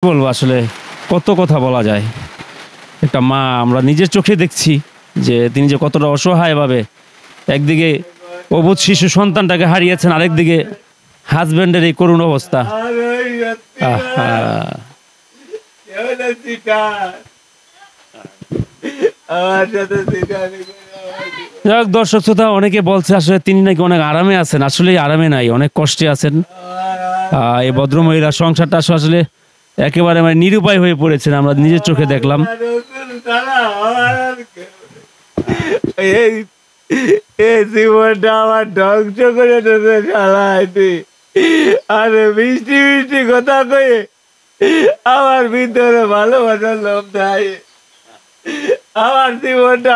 বলবো আসলে কত কথা বলা যায়। একটা মা আমরা নিজের চোখে দেখছি যে তিনি যে কতটা অসহায়ভাবে একদিকে অবুঝ শিশু সন্তানটাকে হারিয়েছেন, আরেকদিকে হাজব্যান্ডের এই করুণ অবস্থা। আহা। যাক দর্শক শ্রোতা, অনেকে বলছে আসলে তিনি নাকি অনেক আরামে আছেন, আসলে আরামে নাই, অনেক কষ্টে আছেন। এই ভদ্রমহিলার সংসারটা আসলে একেবারে মানে নিরুপায় হয়ে পড়েছেন, আমরা নিজের চোখে দেখলাম। এই জীবনটা আমার ধ্বংস করে দিতে চালাইতি। আরে মিষ্টি মিষ্টি কথা কয়ে আমার ভিতরে ভালোবাসার লোভ নাই। আমার জীবনটা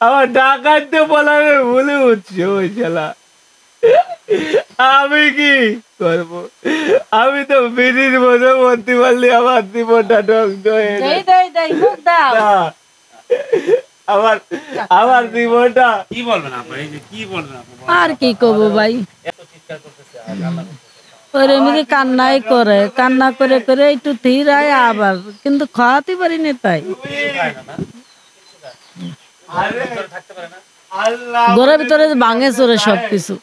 আমার ডাকাইতে বলার ভুলে উঠছে ওই ছেলা। আমি কি করব? আমি তো বিড়ির মধ্যে ভর্তি পারলি আমার জীবনটা ধ্বংস হয়ে আমার আমার জীবনটা কি বলবেন আপনি? এই যে কি বলবেন আপনি? আর কি কব ভাই, ওর এমনি কান্নাই করে, কান্না করে করে একটু ধীর আয় আবার, কিন্তু খাওয়াতে পারিনি তাই। ঘরের ভিতরে ভাঙে চোরে সবকিছু।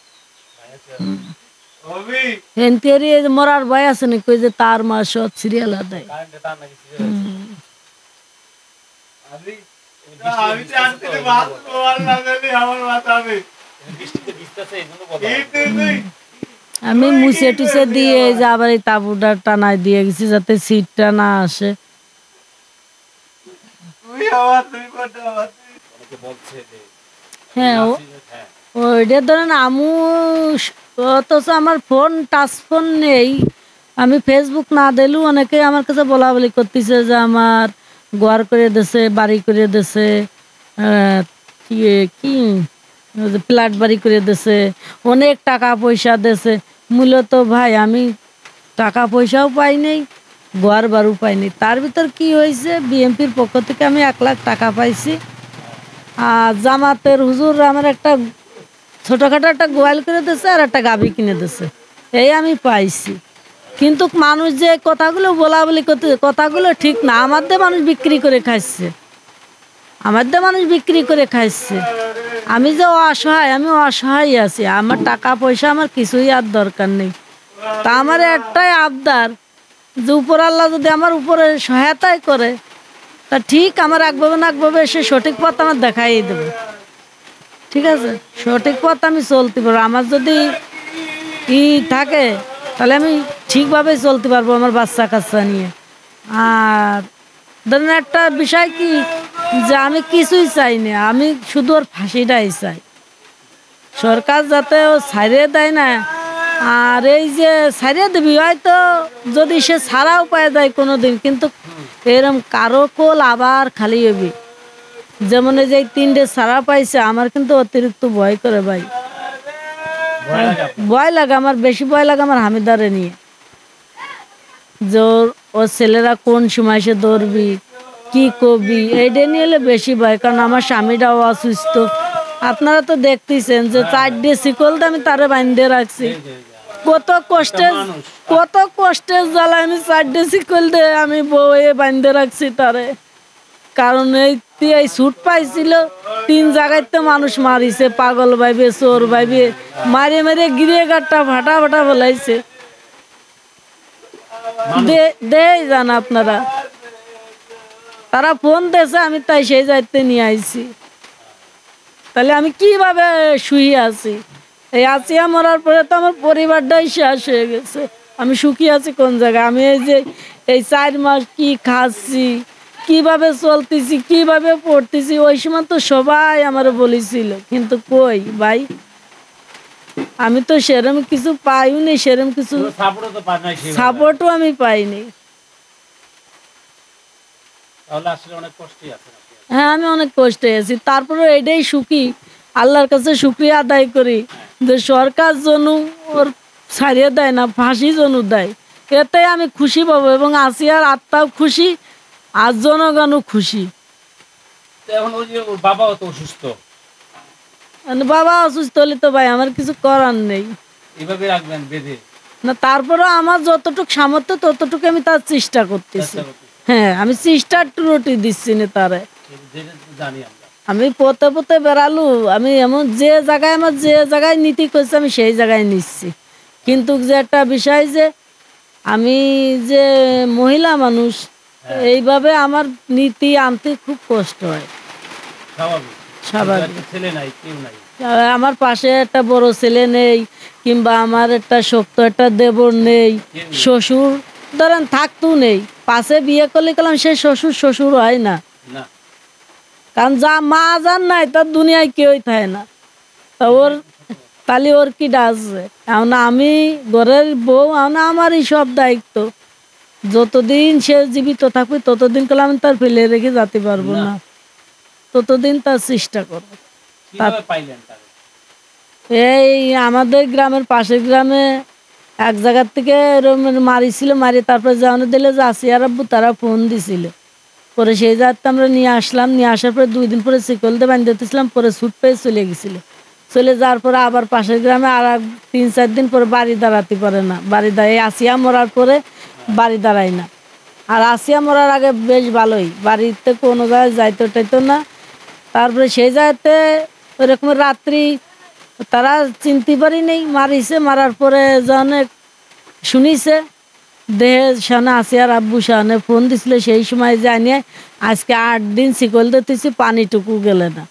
মরার ভয় আছে নাকি, ওই যে তার মা সব সিরিয়াল দেয়। আমি মুছে টুছে দিয়ে যে আবার এই তাবুটা টানাই দিয়ে গেছি যাতে সিটটা না আসে। হ্যাঁ ওইটা ধরেন আমু, অথচ আমার ফোন টাচ ফোন নেই, আমি ফেসবুক না দিলেও অনেকে আমার কাছে বলা বলি করতেছে যে আমার ঘর করে দিছে, বাড়ি করে দিছে, কি ফ্ল্যাট বাড়ি করে দিছে, অনেক টাকা পয়সা দিছে। মূলত ভাই আমি টাকা পয়সাও পাই নাই, ঘর বাড়িও পাইনি। তার ভিতর কি হয়েছে, বিএমপির পক্ষ থেকে আমি 1 লাখ টাকা পাইছি। আর জামাতের হুজুর আমার একটা ছোটখাটো একটা গোয়াল করে দিয়েছে আর একটা গাভী কিনে দিয়েছে, এই আমি পাইছি। কিন্তু মানুষ যে কথাগুলো বলা বলি করতে, কথাগুলো ঠিক না। আমাদের মানুষ বিক্রি করে খাইছে, আমাদের মানুষ বিক্রি করে খাইছে। আমি যে অসহায়, আমি অসহায় আছি, আমার টাকা পয়সা আমার কিছুই আর দরকার নেই। তা আমার একটাই আবদার যে উপর আল্লাহ যদি আমার উপরে সহায়তাই করে, তা ঠিক আমার একভাবে না একভাবে সে সঠিক পথ আমার দেখাই দেবে। ঠিক আছে, সঠিক পথ আমি চলতে পারবো। আমার যদি ই থাকে তাহলে আমি ঠিকভাবে চলতে পারবো আমার বাচ্চা কাচ্চা নিয়ে। আর ধরেন একটা বিষয় কি, যে আমি কিছুই চাই না, আমি শুধু ওর ফাঁসিটাই চাই। সরকার যাতে ও ছাড়িয়ে দেয় না, আর এই যে ছাড়িয়ে দিবি হয়তো যদি সে ছাড়াও পায় দেয় কোনো দিন, কিন্তু এরম কারো কোল আবার খালি হবি। যেমন এই যে 3টে ছাড়া পাইছে, আমার কিন্তু অতিরিক্ত ভয় করে ভাই, ভয় লাগে আমার, বেশি ভয় লাগে আমার হামিদারে নিয়ে। যে ওর ছেলেরা কোন সময় সে ধরবি, কি করবি, এইটা নিয়ে হলে বেশি ভয়। কারণ আমার স্বামীটাও অসুস্থ, আপনারা তো দেখতেছেন যে 4টে শিকলতে আমি তারে বাঁধে রাখছি। কত কষ্টের জ্বালায় আমি 4টে শিকল দিয়ে আমি বউয়ে বাঁধে রাখছি তারে। কারণ এই ছুট পাইছিল 3 জায়গায় তো মানুষ মারিছে, পাগল ভাইবে, চোর ভাইবে, মারিয়ে মারিয়ে গিরিয়ে গাটটা ফাটা ফাটা বলাইছে। দেই যান আপনারা, তারা ফোন দিয়েছে, আমি তাই সেই যাইতে নিয়ে আইছি। তাহলে আমি কিভাবে শুয়ে আছি? এই আসিয়া মরার পরে তো আমার পরিবারটাই শেষ হয়ে গেছে। আমি সুখী আছি কোন জায়গায়? আমি এই যে এই 4 মাস কি খাচ্ছি, কিভাবে চলতেছি, কিভাবে পড়তেছি, ওই সময় তো সবাই আমার বলেছিল, কিন্তু কই ভাই, আমি তো সেরম কিছু পাইনি, সেরম কিছু সাপোর্টও আমি পাইনি। হ্যাঁ আমি অনেক কষ্টে আছি, তারপরে এটাই সুখী, আল্লাহর কাছে শুকরিয়া আদায় করি যে সরকার যেন ওর ছাড়িয়ে দেয় না, ফাঁসি যেন দেয়, এতে আমি খুশি পাবো এবং আসিয়ার আত্মাও খুশি আর জনগণও খুশি। বাবাও তো অসুস্থ, বাবা অসুস্থ হলে তো ভাই আমার কিছু করার নেই। এভাবে রাখবেন বেঁধে? না তারপরে আমার যতটুকু সামর্থ্য ততটুকু আমি তার চেষ্টা করতেছি। হ্যাঁ আমি চেষ্টা একটু রুটি দিচ্ছি না তারে। জানি আমরা। আমি পথে পথে বেড়ালু, আমি এমন যে জায়গায় আমার যে জায়গায় নীতি করছে আমি সেই জায়গায় নিচ্ছি। কিন্তু যে একটা বিষয় যে আমি যে মহিলা মানুষ, এইভাবে আমার নীতি আনতে খুব কষ্ট হয়। স্বাভাবিক। স্বাভাবিক। একটা ছেলে নাই, কেউ নাই। আমার পাশে একটা বড় ছেলে নেই, কিংবা আমার একটা শক্ত একটা দেবর নেই, শ্বশুর ধরেন থাকতেও নেই। পাশে বিয়ে করলে গেলাম সে শ্বশুর শ্বশুর হয় না, না। কারণ যা মা যার নাই তার দুনিয়ায় কেউই থাকে না। তা ওর তাহলে ওর কি আছে? এখন আমি ঘরের বউ, এখন আমারই সব দায়িত্ব। যতদিন সে জীবিত থাকবে ততদিন করলে আমি তার ফেলে রেখে যেতে পারবো না, ততদিন তার চেষ্টা করবো। কিভাবে পাইলেন তাকে? এই আমাদের গ্রামের পাশের গ্রামে এক জায়গার থেকে মারিছিল, মারি তারপরে জানানো দিলে যে আসিয়ার আব্বু তারা ফোন দিছিল। পরে সেই জায়গাতে আমরা নিয়ে আসলাম, নিয়ে আসার পরে 2 দিন পরে শিকল দিয়ে বাঁধতে দিয়েছিলাম, পরে ছুট পেয়ে চলে গেছিল। চলে যাওয়ার পরে আবার পাশের গ্রামে আর 3-4 দিন পরে বাড়ি দাঁড়াতে পারে না, বাড়ি দাঁড়ায় আসিয়া মরার পরে বাড়ি দাঁড়ায় না। আর আসিয়া মরার আগে বেশ ভালোই, বাড়িতে কোনো জায়গায় যাইতো টাইতো না। তারপরে সেই জায়গাতে ওইরকম রাত্রি তারা চিনতে পারি নেই, মারিছে। মারার পরে জানে শুনিছে দেহে সানে আসিয়ার আব্বু সানে ফোন দিছিল, সেই সময় জানিয়ে আজকে 8 দিন শিকল দিতেছি, পানিটুকু গেলে না,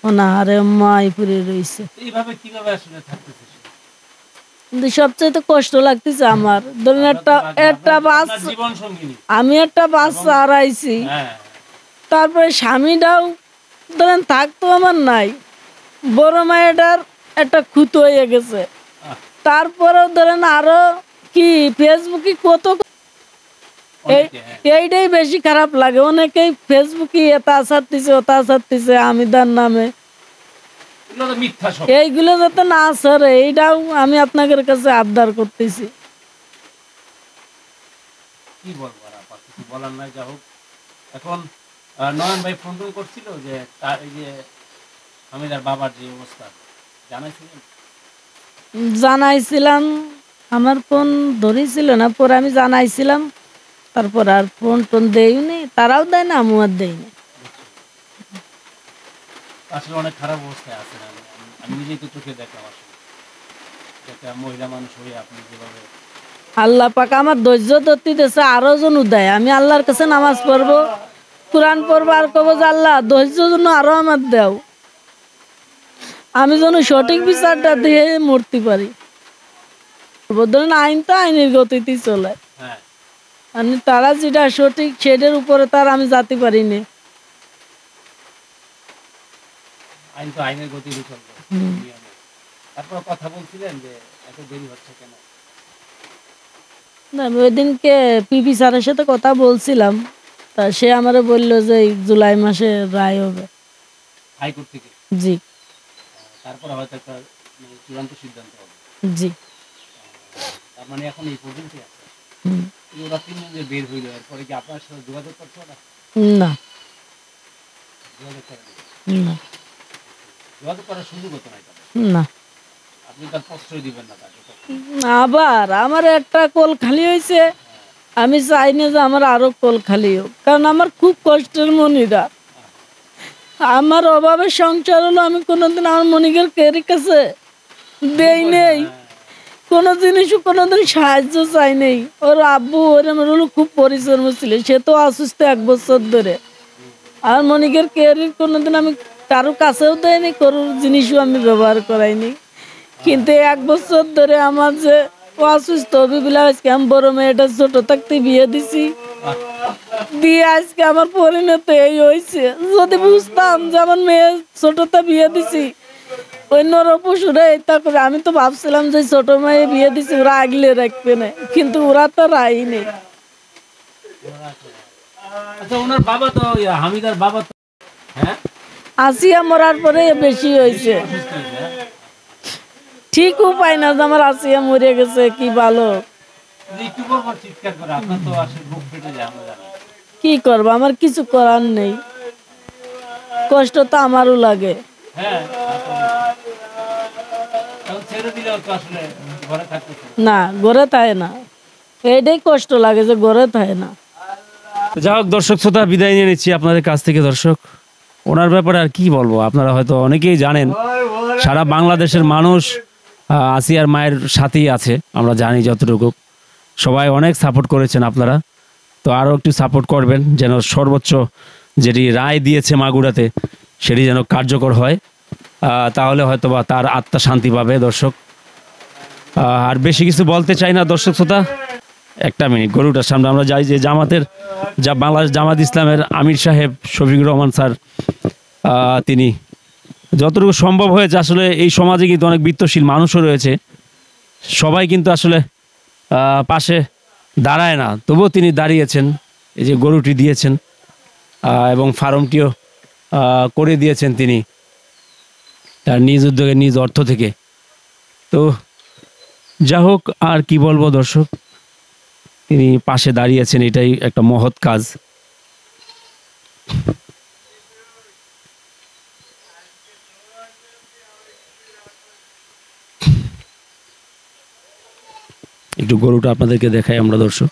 অনাহারে মাই পুরে রয়েছে। এইভাবে কিভাবে আসলে থাকতেছে সে? কিন্তু সবচেয়ে কষ্ট লাগতেছে আমার, ধরুন একটা বাস, আপনার জীবন সঙ্গিনী। আমি একটা বাচ্চা হারাইছি, হ্যাঁ। তারপরে স্বামীটাও ধরেন থাকতো আমার নাই, বড় মায়েটার একটা খুঁতো হয়ে গেছে। তারপরেও ধরেন আরো কি ফেসবুকে কত এইটাই বেশি খারাপ লাগে। অনেকেই ফেসবুকে এটা ছাড়তেছে ওটা ছাড়তেছে আমিদার নামে, এগুলো তো মিথ্যা সব। এইগুলো যাতে না ছাড়ে এইটাও আমি আপনাদের কাছে আবদার করতেছি। কি বলবো আর আপা, কিছু বলার নাই। যা হোক, এখন নয়ন ভাই ফোন করছিল যে তার এই যে হামিদার বাবার যে অবস্থা জানাইছিলেন? জানাইছিলাম, আমার ফোন ধরেছিল না, পরে আমি জানাইছিলাম, তারপর আর ফোন টোন দেয়নি, তারাও দেয় না আমিও আর দেয়নি। আসলে অনেক খারাপ অবস্থায় আছেন। আমি নিজেই তো চোখে দেখলাম আসলে একটা মহিলা মানুষ হয়ে আপনি যেভাবে। আল্লাহ পাক আমার ধৈর্য ধরতে দিয়েছে, আরো জন দেয়। আমি আল্লাহর কাছে নামাজ পড়বো, কোরআন পড়বো, আর কবো যে আল্লাহ ধৈর্য জন্য আরো আমার দেও, আমি যেন সঠিক বিচারটা দিয়ে মরতে পারি। ধরেন আইন তো আইনের গতিতেই চলে, হ্যাঁ। আমি তারা যেটা সঠিক সেটার উপরে তার আমি যেতে পারিনি। আইন তো আইনের গতিতে চলবে। তারপর কথা বলছিলেন যে এত দেরি হচ্ছে কেন? না আমি ওই দিনকে পিপি স্যারের সাথে কথা বলছিলাম, তা সে আমারে বললো যে এই জুলাই মাসে রায় হবে। হাইকোর্ট থেকে? জি। তারপরে হয়তো একটা চূড়ান্ত সিদ্ধান্ত হবে। জি। তার মানে এখন এই পর্যন্তই আছে। হুম। ওরা 3 জন যে বের হইলো, এরপরে কি আপনার সাথে যোগাযোগ করছে ওরা? না। যোগাযোগ করেনি? না। যোগাযোগ করার সুযোগ হতো না তাদের? না। আপনি তার প্রশ্রয় দিবেন না তাকে? আবার আমার একটা কোল খালি হয়েছে, আমি চাই না যে আমার আরো কোল খালি হোক, কারণ আমার খুব কষ্টের মনিরা, আমার অভাবের সংসার হলো। আমি কোনোদিন আমার মনিকের কেরি কাছে দেই নেই, কোনো জিনিসও কোনোদিন সাহায্য চাই নেই। ওর আব্বু ওর আমার হলো খুব পরিশ্রম ছিল, সে তো অসুস্থ 1 বছর ধরে। আর মনিকের কেয়ারি কোনোদিন আমি কারো কাছেও দেয়নি, কারোর জিনিসও আমি ব্যবহার করাইনি। কিন্তু 1 বছর ধরে আমার যে অসুস্থ বিবিলা, আজকে আমি বড় মেয়েটা ছোট থাকতে বিয়ে দিছি, দিয়ে আজকে আমার পরিণত এই হয়েছে। যদি বুঝতাম যে আমার মেয়ে ছোটটা বিয়ে দিছি ওই নরপশুরা এটা করে, আমি তো ভাবছিলাম যে ছোট মেয়ে বিয়ে দিছি ওরা আগলে রাখবে না, কিন্তু ওরা তো রাই নেই। আচ্ছা, ওনার বাবা তো হামিদার বাবা তো, হ্যাঁ, আসিয়া মরার পরে বেশি হয়েছে। ঠিক উপায় না যে আমার আসিয়া মরে গেছে, কি ভালো একটু পর পর চিৎকার করে, আপনার তো আসলে বুক ফেটে যায়, আমরা জানি। কি করবো, আমার কিছু করার নেই, কষ্ট তো আমারও লাগে। হ্যাঁ, এখন ছেড়ে দিলেও তো আসলে না ঘরে থাকে না, এইটাই কষ্ট লাগে যে ঘরে থাকে না। যাই হোক দর্শক শ্রোতা, বিদায় নিয়ে নিচ্ছি আপনাদের কাছ থেকে। দর্শক, ওনার ব্যাপারে আর কি বলবো, আপনারা হয়তো অনেকেই জানেন, সারা বাংলাদেশের মানুষ আসিয়ার মায়ের সাথেই আছে, আমরা জানি যতটুকু। সবাই অনেক সাপোর্ট করেছেন আপনারা, তো আরও একটু সাপোর্ট করবেন যেন সর্বোচ্চ যেটি রায় দিয়েছে মাগুরাতে সেটি যেন কার্যকর হয়, তাহলে হয়তো বা তার আত্মা শান্তি পাবে। দর্শক, আর বেশি কিছু বলতে চাই না দর্শক শ্রোতা। একটা মিনিট, গরুটার সামনে আমরা যাই যে জামাতের, যা বাংলাদেশ জামাত ইসলামের আমির সাহেব শফিকুর রহমান স্যার, তিনি যতটুকু সম্ভব হয়েছে, আসলে এই সমাজে কিন্তু অনেক বিত্তশীল মানুষও রয়েছে, সবাই কিন্তু আসলে পাশে দাঁড়ায় না, তবুও তিনি দাঁড়িয়েছেন, এই যে গরুটি দিয়েছেন এবং ফার্মটিও করে দিয়েছেন তিনি তার নিজ উদ্যোগে, নিজ অর্থ থেকে। তো যা হোক, আর কি বলবো দর্শক, তিনি পাশে দাঁড়িয়েছেন, এটাই একটা মহৎ কাজ। একটু গরুটা আপনাদেরকে দেখাই আমরা দর্শক।